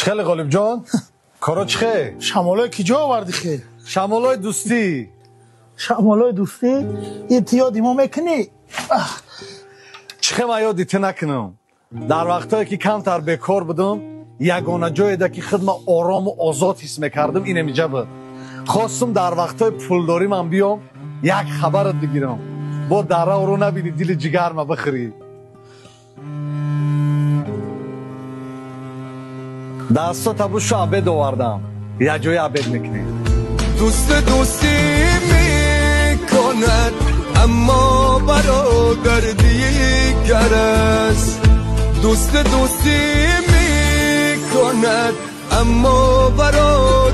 خیلی غالب جان کارا چخه؟ شمالای کجا آوردی که؟ شمالای دوستی. شمالای دوستی؟ یادی ما میکنی؟ چخه ما یادیت نکنم. در وقتایی که کمتر بیکار بودم یگانه جایی ده که خود ما آرام و آزاد حس میکردم این اینجا بود. خواستم در وقتای پولداری من بیام یک خبرت بگیرم با دره رو نبینی دل جگر ما بخری. دستا تبوشو عبد آوردم یه جای عبد میکنی. دوستی میکند اما برادر دیگر است. دوستی میکند اما برادر